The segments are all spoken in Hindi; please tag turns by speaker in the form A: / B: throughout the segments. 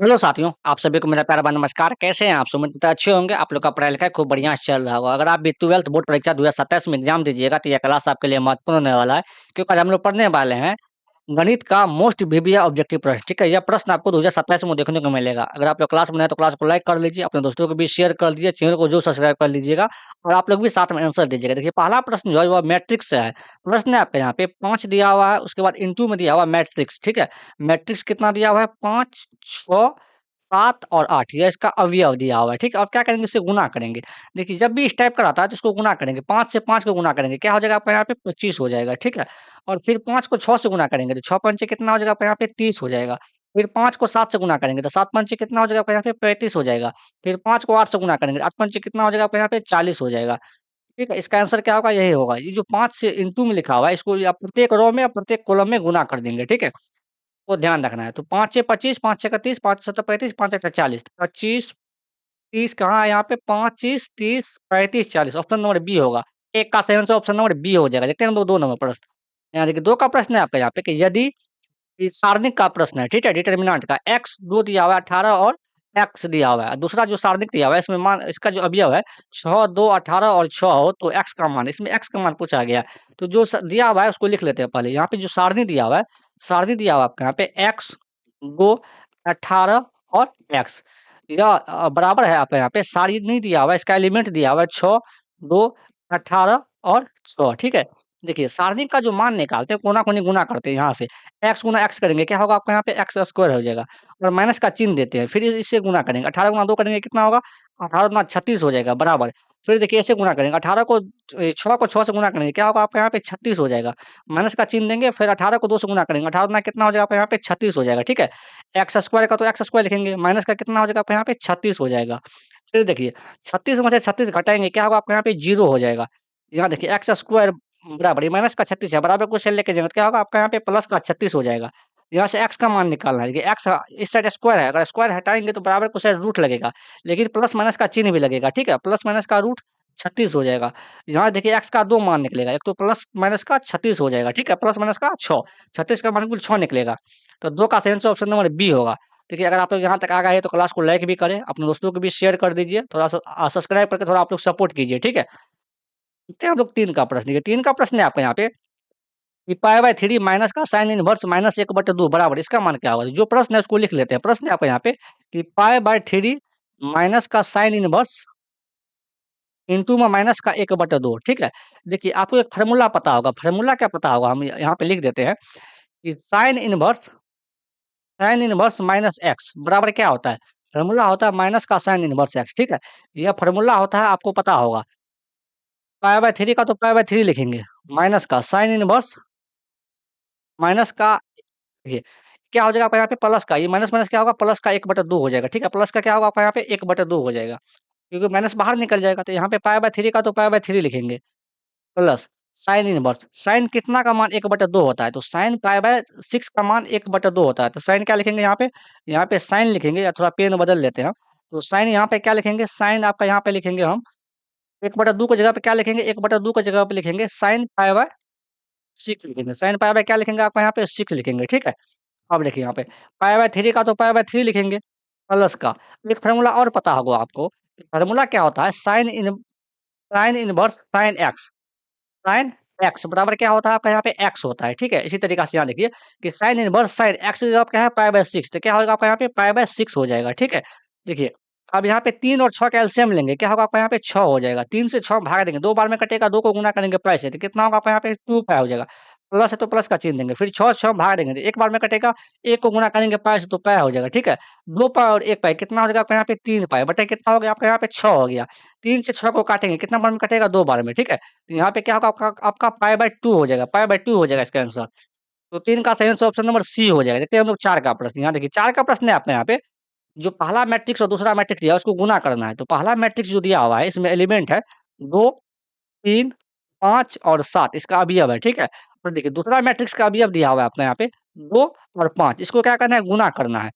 A: हेलो साथियों, आप सभी को मेरा प्यारा भा नमस्कार। कैसे हैं आप? उम्मीद करता अच्छे होंगे। आप लोग का पढ़ाई-लिखाई खूब बढ़िया से चल रहा होगा। अगर आप भी 12th बोर्ड परीक्षा 2027 में एग्ज़ाम दीजिएगा, तो यह क्लास आपके लिए महत्वपूर्ण होने वाला है, क्योंकि आज हम लोग पढ़ने वाले हैं गणित का मोस्ट वीवीआई ऑब्जेक्टिव प्रश्न। ठीक है? यह प्रश्न आपको 2027 में देखने को मिलेगा। अगर आप लोग क्लास में नए हैं, तो क्लास को लाइक कर लीजिए, अपने दोस्तों को भी शेयर कर दीजिए, चैनल को ज़रूर सब्सक्राइब कर लीजिएगा और आप लोग भी साथ में आंसर दीजिएगा। देखिए, पहला प्रश्न जो है, वह मैट्रिक्स से है। प्रश्न है आपके यहाँ पे 5 दिया हुआ है, उसके बाद इंटू में दिया हुआ है मैट्रिक्स। ठीक है? मैट्रिक्स कितना दिया हुआ है? 5, 6, 7 और 8 यह इसका अवयव दिया हुआ है, ठीक है? अब क्या करेंगे, इससे गुणा करेंगे। देखिए, जब भी इस टाइप का आता है तो इसको गुणा करेंगे, 5 से 5 को गुणा करेंगे, क्या हो जाएगा आपका यहाँ पे 25 हो जाएगा, ठीक है? और फिर 5 को 6 से गुणा करेंगे तो 6 पंचे कितना हो जाएगा आपका यहाँ पे 30 हो जाएगा। फिर 5 को 7 से गुणा करेंगे तो 7 पंचे कितना हो जाएगा आपका यहाँ पे 35 हो जाएगा। फिर 5 को 8 से गुणा करेंगे, 8 पंचे कितना हो जाएगा आपका यहाँ पे 40 हो जाएगा, ठीक है? इसका आंसर क्या होगा? यही होगा। ये जो 5 से इंटू में लिखा हुआ है, इसको आप प्रत्येक रो में और प्रत्येक कॉलम में गुणा कर देंगे, ठीक है? वो ध्यान रखना है। तो 5 छः 25, 5 छः 31, 5 सत्तर 35, 5 अट्ठा 40, 25, 30 कहाँ है यहाँ पे 25, 30, 35, 40 ऑप्शन नंबर बी होगा। एक का सही आंसर ऑप्शन नंबर बी हो जाएगा। देखते हैं हम लोग 2 नंबर प्रश्न। यहाँ देखिए 2 का प्रश्न है आपका यहाँ पे कि यदि ये सारणिक का प्रश्न है, ठीक है? डिटर्मिनेंट का x 2 दिया हुआ है 18 और x दिया हुआ है। दूसरा जो सारणिक दिया हुआ है इसमें मान इसका जो अवयव है 6, 2, 18 और 6 हो तो x का मान इसमें x का मान पूछा गया है। तो जो दिया हुआ है उसको लिख लेते हैं पहले। यहाँ पे जो सारणी दिया हुआ है, सारणी दिया हुआ है आपके यहाँ पे x, 2, 18 और x या बराबर है आपके यहाँ पे सारणी दिया हुआ है, इसका एलिमेंट दिया हुआ है 6, 2, 18 और 6, ठीक है? देखिए सारणी का जो मान निकालते हैं कोना-कोनी गुणा करते हैं यहाँ से। x गुना x करेंगे, क्या होगा आपको यहाँ पे x स्क्वायर हो जाएगा और माइनस का चिन्ह देते हैं। फिर इससे गुणा करेंगे, 18 गुना 2 करेंगे कितना होगा? 18 गुना 36 हो जाएगा बराबर। फिर देखिए ऐसे गुणा करेंगे, 18 को 6 को 6 से गुणा करेंगे, क्या होगा आपका यहाँ पे 36 हो जाएगा। माइनस का चिन्ह देंगे, फिर 18 को 2 से गुणा करेंगे, 18 गुना कितना हो जाएगा आपका यहाँ पे 36 हो जाएगा, ठीक है? x स्क्वायर का तो x स्क्वायर लिखेंगे, माइनस का कितना हो जाएगा आपका यहाँ पे 36 हो जाएगा। फिर देखिए 36 में से 36 घटाएँगे, क्या होगा आपका यहाँ पे 0 हो जाएगा। यहाँ देखिए x स्क्वायर बराबर ये माइनस का 36 है, बराबर क्वेश्चन लेके जाएँगे तो क्या होगा आपका यहाँ पे प्लस का 36 हो जाएगा। यहाँ से x का मान निकालना है। देखिए x इस साइड स्क्वायर है, अगर स्क्वायर हटाएँगे तो बराबर क्वेश्चन रूट लगेगा, लेकिन प्लस माइनस का चिन्ह भी लगेगा, ठीक है? प्लस माइनस का रूट 36 हो जाएगा। यहाँ देखिए x का 2 मान निकलेगा, एक तो प्लस माइनस का 36 हो जाएगा, ठीक है? प्लस माइनस का 6, 36 का मान कुल 6 निकलेगा। तो 2 का सही आंसर ऑप्शन नंबर बी होगा। देखिए अगर आप लोग यहाँ तक आ गए हैं तो क्लास को लाइक भी करें, अपने दोस्तों को भी शेयर कर दीजिए, थोड़ा-सा सब्सक्राइब करके थोड़ा आप लोग सपोर्ट कीजिए, ठीक है? देखते हैं हम लोग 3 का प्रश्न, देखिए 3 का प्रश्न है आपका यहाँ पे कि पाई/3 माइनस का साइन इनवर्स माइनस 1/2 बराबर इसका मान क्या होगा? जो प्रश्न है उसको लिख लेते हैं। प्रश्न है आपका यहाँ पे कि पाई/3 माइनस का साइन इनवर्स इंटू में माइनस का 1/2 ठीक है? देखिए आपको एक फ़ॉर्मूला पता होगा, फ़ॉर्मूला क्या पता होगा? हम यहाँ पे लिख देते हैं कि साइन इनवर्स माइनस एक्स बराबर क्या होता है? फ़ॉर्मूला होता है माइनस का साइन इनवर्स एक्स, ठीक है? यह फ़ॉर्मूला होता है आपको पता होगा। पाई/3 का तो पाई/3 लिखेंगे, माइनस का साइन इनवर्स माइनस का देखिए, क्या हो जाएगा आपका यहाँ पे प्लस का ये माइनस-माइनस क्या होगा प्लस का 1/2 हो जाएगा, ठीक है? प्लस का क्या होगा आपका यहाँ पे 1/2 हो जाएगा, क्योंकि माइनस बाहर निकल जाएगा, तो यहाँ पे पाई/3 का तो पाई/3 लिखेंगे, प्लस साइन इनवर्स, साइन कितना का मान 1/2 होता है, तो साइन पाई/6 का मान 1/2 होता है, तो साइन क्या लिखेंगे यहाँ पे? यहाँ पे साइन लिखेंगे या थोड़ा पेन बदल लेते हैं हम, तो साइन यहाँ पे क्या लिखेंगे? साइन आपका यहाँ पे लिखेंगे हम 1/2 की जगह पे क्या लिखेंगे? 1/2 की जगह पे लिखेंगे साइन पाई/6 लिखेंगे, साइन पाई बाय क्या लिखेंगे आपका यहाँ पे 6 लिखेंगे, ठीक है? अब देखिए यहाँ पे पाई/3 का तो पाई/3 लिखेंगे प्लस का एक फ़ॉर्मूला और पता होगा आपको, फ़ॉर्मूला क्या होता है साइन इनवर्स साइन एक्स बराबर क्या होता है आपका यहाँ पे एक्स होता है, ठीक है? इसी तरीक़ा से यहाँ देखिए कि साइन इनवर्स साइन एक्स की जगह क्या है पाई/6 तो क्या होगा आपका यहाँ पे पाई/6 हो जाएगा, ठीक है? देखिए, अब यहाँ पे 3 और 6 का एलसीएम लेंगे, क्या होगा आपका यहाँ पे 6 हो जाएगा, 3 से 6 भाग देंगे, 2 बार में कटेगा, 2 को गुणा करेंगे पाई से, तो कितना होगा आपका यहाँ पे 2 पाई हो जाएगा। प्लस है तो प्लस का चिन्ह देंगे, फिर 6 से 6 भाग देंगे, तो 1 बार में कटेगा, 1 को गुणा करेंगे पाई से तो पाई हो जाएगा, ठीक है? 2 पाई और 1 पाई कितना हो जाएगा आपका यहाँ पे 3 पाई बटे कितना हो गया आपका यहाँ पे 6 हो गया। 3 से 6 को काटेंगे, कितना बार में कटेगा 2 बार में, ठीक है? तो यहाँ पे क्या होगा आपका आपका पाई/2 हो जाएगा, पाई/2 हो जाएगा इसका आंसर। तो 3 का सही आंसर ऑप्शन नंबर सी हो जाएगा। देखते हैं हम लोग 4 का प्रश्न, यहाँ देखिए 4 का प्रश्न है आपके यहाँ पे, जो पहला मैट्रिक्स और दूसरा मैट्रिक्स दिया है उसको गुणा करना है। तो पहला मैट्रिक्स जो दिया हुआ है इसमें एलिमेंट है 2, 3, 5 और 7 इसका अवयव है, ठीक है? और देखिए दूसरा मैट्रिक्स का अवयव दिया हुआ है आपके यहाँ पे 2 और 5 इसको क्या करना है गुणा करना है।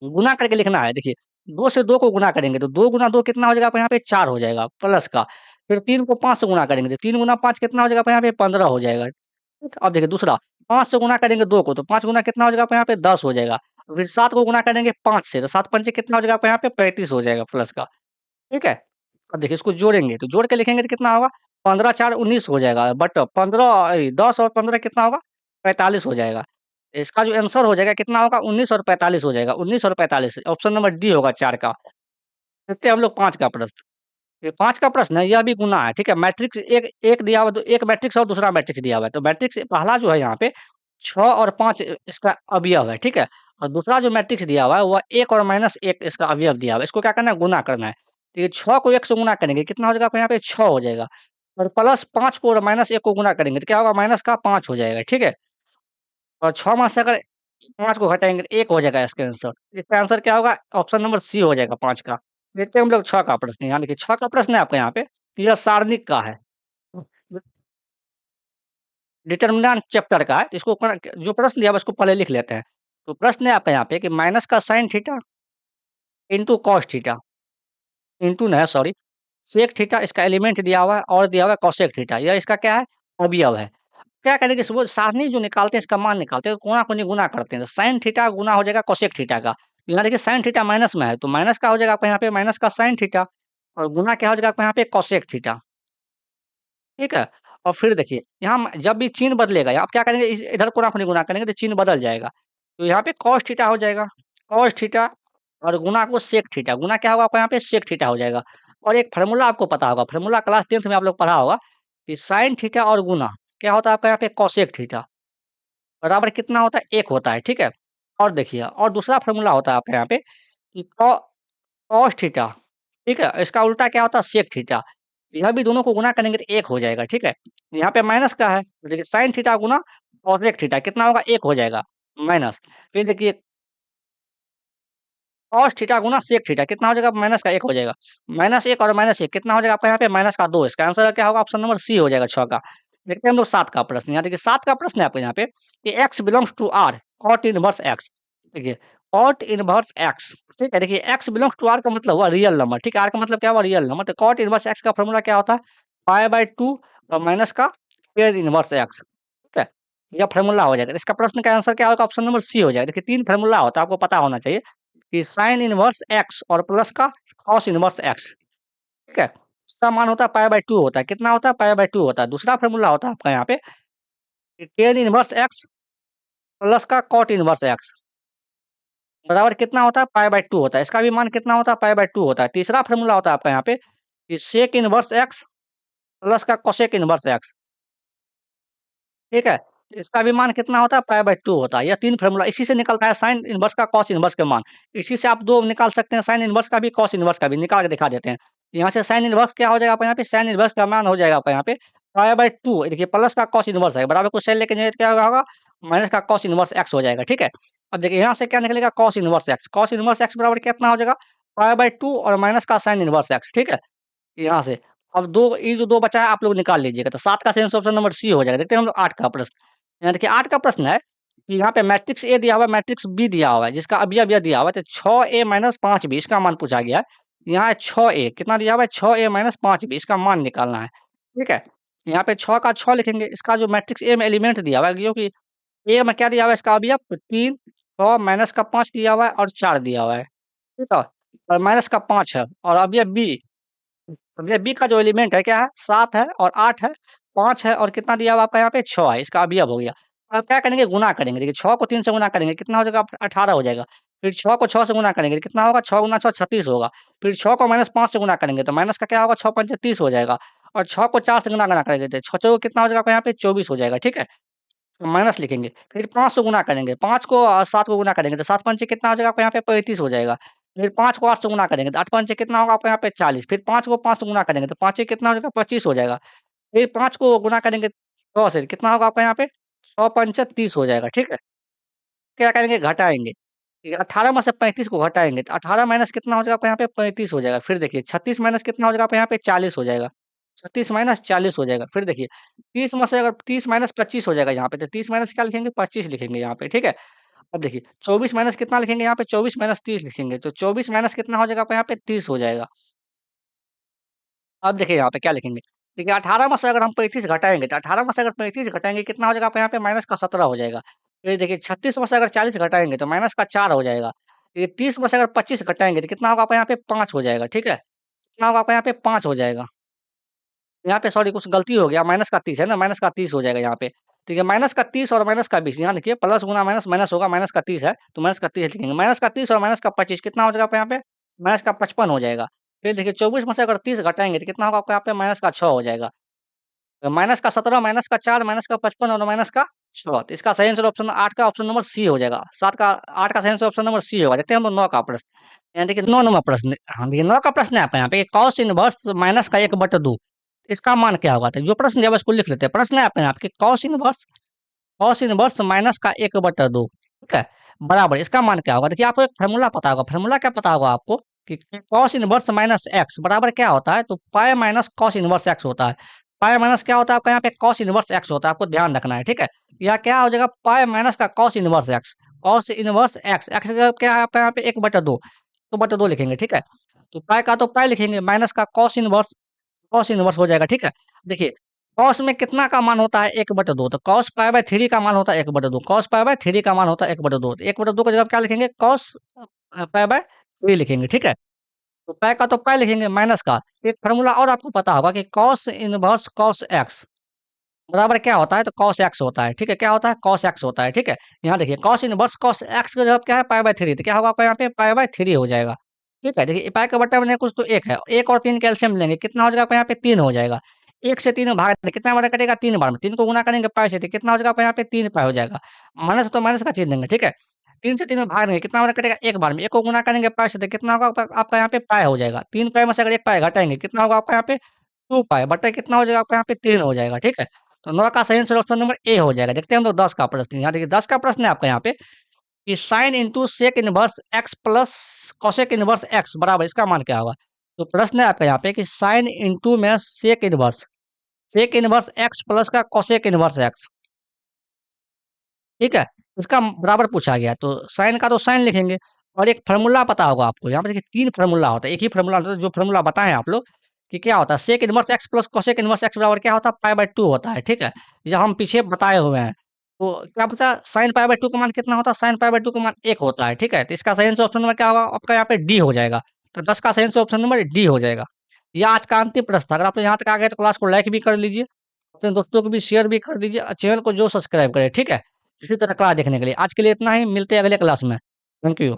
A: गुणा करके लिखना है देखिए 2 से 2 को गुणा करेंगे तो 2 गुना 2 कितना हो जाएगा आपका यहाँ पे 4 हो जाएगा प्लस का। फिर 3 को 5 से गुणा करेंगे तो 3 गुना 5 कितना हो जाएगा आपका यहाँ पे 15 हो जाएगा। ठीक, अब देखिए दूसरा 5 से गुणा करेंगे 2 को तो 5 गुना कितना हो जाएगा आपका यहाँ पे 10 हो जाएगा। तो फिर 7 को गुना करेंगे 5 से, तो 7 पंचे कितना हो जाएगा आपका यहाँ पे 35 हो जाएगा प्लस का, ठीक है? अब देखिए इसको जोड़ेंगे, तो जोड़ के लिखेंगे तो कितना होगा 15 4 19 हो जाएगा, बट 10 और 15 कितना होगा 45 हो जाएगा। इसका जो आंसर हो जाएगा कितना होगा 19 और 45 हो जाएगा, 19 और 45 ऑप्शन नंबर डी होगा 4 का। देखते हैं हम लोग 5 का प्रश्न। ये 5 का प्रश्न है, यह भी गुना है, ठीक है? मैट्रिक्स एक एक दिया हुआ है, तो एक मैट्रिक्स और दूसरा मैट्रिक्स दिया हुआ है। तो मैट्रिक्स पहला जो है यहाँ पे 6 और 5 इसका अवयव है, ठीक है? और दूसरा जो मैट्रिक्स दिया हुआ है, वह 1 और -1 इसका अवयव दिया हुआ है। इसको क्या करना है? गुना करना है। तो ये 6 को 1 से गुना करेंगे, कितना हो जाएगा आपको यहाँ पे 6 हो जाएगा। और प्लस 5 को और -1 को गुना करेंगे, तो क्या होगा? माइनस का 5 हो जाएगा, ठीक है? और 6 में से अगर 5 को घटाएँगे तो 1 हो जाएगा इसका आंसर। इसका आंसर क्या होगा? ऑप्शन नंबर सी हो जाएगा 5 का। देखते हैं हम लोग 6 का प्रश्न, यहाँ देखिए 6 का प्रश्न है आपके यहाँ पे, यह सारणिक का है। डिटरमिनेंट चैप्टर का है, तो इसको जो प्रश्न दिया हुआ है उसको पहले लिख लेते हैं। तो प्रश्न है आपका यहाँ पे कि माइनस का sine theta into cos theta into नहीं सॉरी सेक थीटा इसका एलिमेंट दिया हुआ है और दिया हुआ है कोसेक थीटा, यह इसका क्या है? अवयव है। क्या करेंगे कि वो सारणी जो निकालते हैं इसका मान निकालते हैं, कोना कोनी गुना करते हैं, तो साइन थीटा गुना हो जाएगा कोसेक थीटा का। यहाँ देखिए साइन थीटा माइनस में है, तो माइनस का हो जाएगा आपका यहाँ पे माइनस का साइन थीटा और गुना क्या हो जाएगा आपका यहाँ पे कोसेक थीटा, ठीक है? और फिर देखिए यहाँ जब भी चिन्ह बदलेगा, आप क्या करेंगे इधर कोना कोनी गुना करेंगे तो चिन्ह बदल जाएगा। तो यहाँ पे कॉस थीटा हो जाएगा, कॉस थीटा और गुना को सेक थीटा, गुना क्या होगा आपका यहाँ पे सेक थीटा हो जाएगा। और एक फ़ॉर्मूला आपको पता होगा, फ़ॉर्मूला क्लास 10th में आप लोग पढ़ा होगा कि साइन थीटा और गुना क्या होता है आपका यहाँ पे कोसेक थीटा बराबर कितना होता है 1 होता है, ठीक है? और देखिए और दूसरा फ़ॉर्मूला होता है आपके यहाँ पे कि कॉस थीटा, ठीक है? इसका उल्टा क्या होता है सेक थीटा। यह भी दोनों को गुना करेंगे तो 1 हो जाएगा, ठीक है? यहाँ पे माइनस का है, तो देखिए साइन थीटा गुना कॉसेक थीटा कितना होगा 1 हो जाएगा माइनस। फिर देखिए कॉस थीटा गुना सेक थीटा कितना हो जाएगा माइनस का 1 हो जाएगा। -1 और -1 कितना हो जाएगा आपका यहाँ पे माइनस का 2 इसका आंसर क्या होगा ऑप्शन नंबर सी हो जाएगा 6 का। देखते हैं हम लोग 7 का प्रश्न, यहाँ देखिए 7 का प्रश्न है आपके यहाँ पे कि x belongs to r cot inverse x देखिए cot इनवर्स x ठीक है, देखिए x बिलॉन्ग्स टू r का मतलब हुआ रियल नंबर, ठीक है? r का मतलब क्या हुआ रियल नंबर, तो cot इनवर्स x का फॉर्मूला क्या होता है पाई/2 और माइनस का tan इनवर्स x ठीक है? यह फॉर्मूला हो जाएगा। इसका प्रश्न का आंसर क्या होगा ऑप्शन नंबर सी हो जाएगा। देखिए 3 फॉर्मूला होता है आपको पता होना चाहिए कि साइन इनवर्स x और प्लस का कॉस इनवर्स x ठीक है? इसका मान होता है पाई/2 होता है, कितना होता है पाई/2 होता है। दूसरा फॉर्मूला होता है आपका यहाँ पे कि tan इनवर्स x प्लस का कॉट इनवर्स x बराबर कितना होता है पाई/2 होता है। इसका भी मान कितना होता है पाई/2 होता है। तीसरा फॉर्मूला होता है आपका यहाँ पे कि सेक इनवर्स x प्लस का कोसेक इनवर्स x ठीक है? इसका भी मान कितना होता है पाई/2 होता है। यह 3 फ़ॉर्मूला इसी से निकलता है साइन इनवर्स का कॉस इनवर्स का मान। इसी से आप 2 निकाल सकते हैं साइन इनवर्स का भी कॉस इनवर्स का भी निकाल के दिखा देते हैं। यहाँ से साइन इनवर्स क्या हो जाएगा आपका यहाँ पे साइन इनवर्स का मान हो जाएगा आपका यहाँ पे पाई/2 देखिए प्लस का कॉस इनवर्स है बराबर कुछ साइन लेके जाइए तो क्या होगा माइनस का कॉस इनवर्स x हो जाएगा, ठीक है? अब देखिए यहाँ से क्या निकलेगा cos inverse x cos inverse x बराबर कितना हो जाएगा पाई/2 और माइनस का साइन इनवर्स x ठीक है? यहाँ से अब 2 ये जो 2 बचा है आप लोग निकाल लीजिएगा तो 7 का सही आंसर ऑप्शन नंबर सी हो जाएगा। देखते हैं हम लोग 8 का प्रश्न। यहाँ देखिए 8 का प्रश्न है कि यहाँ पे मैट्रिक्स ए दिया हुआ है, मैट्रिक्स बी दिया हुआ है, जिसका अवयव यह दिया हुआ है, तो 6a माइनस 5b इसका मान पूछा गया है। यहाँ है 6a कितना दिया हुआ है 6a माइनस 5b इसका मान निकालना है, ठीक है? यहाँ पे 6 का 6 लिखेंगे, इसका जो मैट्रिक्स ए में एलिमेंट दिया हुआ है क्योंकि ए में क्या दिया हुआ है इसका अवयव 3 6 माइनस का 5 दिया हुआ है और 4 दिया हुआ है, ठीक है? और माइनस का 5 है और अवयव बी अब ये बी का जो एलिमेंट है क्या है 7 है और 8 है, 5 है और कितना दिया हुआ आपका यहाँ पे 6 है, इसका अवयव हो गया। अब क्या करेंगे गुना करेंगे, देखिए 6 को 3 से गुना करेंगे कितना हो जाएगा 18 हो जाएगा। फिर 6 को 6 से गुना करेंगे तो कितना होगा 6 गुना 6 36 होगा। फिर 6 को -5 से गुना करेंगे तो माइनस का क्या होगा 6 पंचे 30 हो जाएगा और 6 को 4 से गुना गुना करेंगे तो 6 चौके कितना हो जाएगा आपका यहाँ पे 24 हो जाएगा, ठीक है? तो माइनस लिखेंगे, फिर 5 से गुना करेंगे, 5 को 7 को गुना करेंगे तो 7 पंचे कितना हो जाएगा आपका यहाँ पे 35 हो जाएगा। फिर 5 को 8 से गुना करेंगे तो 8 पंचे कितना होगा आपका यहाँ पे 40 फिर 5 को 5 से गुना करेंगे तो 5 कितना हो जाएगा 25 हो जाएगा। फिर 5 को गुना करेंगे 100 से कितना होगा आपका यहाँ पे 100 पंचे 30 हो जाएगा, ठीक है? क्या करेंगे घटाएँगे, ये 18 में से 35 को घटाएँगे तो 18 माइनस कितना हो जाएगा आपका यहाँ पे 35 हो जाएगा। फिर देखिए 36 माइनस कितना हो जाएगा आपका यहाँ पे 40 हो जाएगा। 36 माइनस 40 हो जाएगा। फिर देखिए 30 में से अगर 30 माइनस 25 हो जाएगा यहाँ पे, तो 30 माइनस क्या लिखेंगे 25 लिखेंगे यहाँ पे, ठीक है? अब देखिए 24 माइनस कितना लिखेंगे यहाँ पे 24 माइनस 30 लिखेंगे, तो 24 माइनस कितना हो जाएगा आपका यहाँ पे 30 हो जाएगा। अब देखिए यहाँ पे क्या लिखेंगे, देखिए 18 में से अगर हम 35 घटाएँगे, तो 18 में से अगर 35 घटाएँगे कितना हो जाएगा आपका यहाँ पे माइनस का 17 हो जाएगा। ये देखिए 36 में से अगर 40 घटाएँगे तो माइनस का 4 हो जाएगा। ये 30 में से अगर 25 घटाएँगे तो कितना होगा आपका यहाँ पे 5 हो जाएगा, ठीक है? कितना होगा आपका यहाँ पे 5 हो जाएगा। यहाँ पे सॉरी कुछ गलती हो गया, माइनस का 30 है ना, माइनस का 30 हो जाएगा यहाँ पे। ठीक है, माइनस का 30 और माइनस का 20 यहाँ देखिए प्लस गुना माइनस, माइनस होगा, माइनस का 30 है, तो माइनस का 30 लिखेंगे। माइनस का 30 और माइनस का 25 कितना हो जाएगा आपका यहाँ पे? माइनस का 55 हो जाएगा। फिर देखिए 24 में से अगर 30 घटाएँगे तो कितना होगा आपका यहाँ पे? माइनस का 6 हो जाएगा। माइनस का 17, माइनस का 4, माइनस का 55 और माइनस का 6 तो इसका सही आंसर ऑप्शन 8 का ऑप्शन नंबर सी हो जाएगा। 7 का 8 का सही आंसर ऑप्शन नंबर सी होगा। देखते हैं हम लोग 9 का प्रश्न। यहाँ देखिए 9 नंबर प्रश्न हाँ, देखिए 9 का प्रश्न है आपका यहाँ पे कॉस इनवर्स माइनस का 1/2 इसका मान क्या होगा? तो जो प्रश्न दिया हुआ है उसको लिख लेते हैं। प्रश्न है आपके यहाँ पे कॉस इनवर्स माइनस का 1/2 ठीक है? बराबर इसका मान क्या होगा? देखिए आपको एक फ़ॉर्मूला पता होगा। फ़ॉर्मूला क्या पता होगा आपको कि कॉस इनवर्स माइनस एक्स बराबर क्या होता है? तो pi minus cos inverse x होता है। पाई माइनस क्या होता है आपका यहाँ पे कॉस इनवर्स एक्स होता है, आपको ध्यान रखना है, ठीक है? यह क्या हो जाएगा पाई माइनस का cos inverse x, cos inverse x, x का क्या है आपका यहाँ पे 1/2, 2/2 लिखेंगे, ठीक है? तो पाई का तो पाई लिखेंगे, माइनस का कॉस इनवर्स हो जाएगा, ठीक है? देखिए, कॉस में कितना का मान होता है 1/2 तो कॉस पाई बाय 3 का मान होता है 1/2 कॉस पाई बाय 3 का मान होता है 1/2 तो 1/2 की जगह क्या लिखेंगे कॉस पाई बाय 3 लिखेंगे, ठीक है? तो पाई का तो पाई लिखेंगे माइनस का एक फ़ॉर्मूला और आपको पता होगा कि कॉस इनवर्स कॉस एक्स बराबर क्या होता है? तो कॉस एक्स होता है, ठीक है? क्या होता है? कॉस एक्स होता है, ठीक है? यहाँ देखिए कॉस इनवर्स कॉस एक्स का जवाब क्या है? पाई बाय 3 तो क्या होगा आपका यहाँ पे पाई बाय 3 हो जाएगा, ठीक है? देखिए पाई का बट्टा में कुछ तो 1 है, 1 और 3 कैल्शियम लेंगे, कितना हो जाएगा आपका यहाँ पे 3 हो जाएगा। 1 से 3 में भाग देंगे, कितना बार कटेगा? 3 बार में, 3 को गुणा करेंगे पाई से तो कितना हो जाएगा आपका यहाँ पे 3 पाई हो जाएगा। माइनस तो माइनस का चिन्ह देंगे, ठीक है? 3 से 3 में भाग देंगे, कितना बार कटेगा? 1 बार में, 1 को गुणा करेंगे पाई से तो कितना होगा आपका यहाँ पे पाई हो जाएगा। 3 पाई में से अगर 1 पाई घटाएँगे, कितना होगा आपका यहाँ पे 2 पाई बटा कितना हो जाएगा आपका यहाँ पे 3 हो जाएगा, ठीक है? तो 9 का सही आंसर ऑप्शन नंबर ए हो जाएगा। देखते हैं हम लोग 10 का प्रश्न। यहाँ देखिए 10 का प्रश्न है आपका यहाँ पे कि sine into sec inverse x plus cosec inverse x बराबर इसका मान क्या होगा? तो प्रश्न है आपका यहाँ पे कि साइन इंटू में सेक इनवर्स एक्स प्लस का कोसेक इनवर्स एक्स ठीक है? इसका बराबर पूछा गया है। तो साइन का तो साइन लिखेंगे और एक फ़ॉर्मूला पता होगा आपको। यहाँ पे देखिए 3 फ़ॉर्मूला होता है। एक ही फ़ॉर्मूला होता है जो फ़ॉर्मूला बताएँ आप लोग कि क्या होता है sec inverse x plus cosec inverse x बराबर क्या होता है पाई बाय 2 होता है, ठीक है? ये हम पीछे बताए हुए हैं। तो क्या बचा साइन पाई बाय 2 का मान कितना होता है? साइन पाई बाय 2 का मान 1 होता है, ठीक है? तो इसका सही आंसर ऑप्शन नंबर क्या होगा? आपका यहाँ पे डी हो जाएगा। तो 10 का सही आंसर ऑप्शन नंबर डी हो जाएगा। ये आज का अंतिम प्रश्न था। अगर आप यहाँ तक आ गए तो क्लास को लाइक भी कर लीजिए, अपने दोस्तों को भी शेयर भी कर दीजिए और चैनल को जो सब्सक्राइब करें, ठीक है? इसी तरह क्लास देखने के लिए। आज के लिए इतना ही, मिलते हैं अगले क्लास में। Thank you.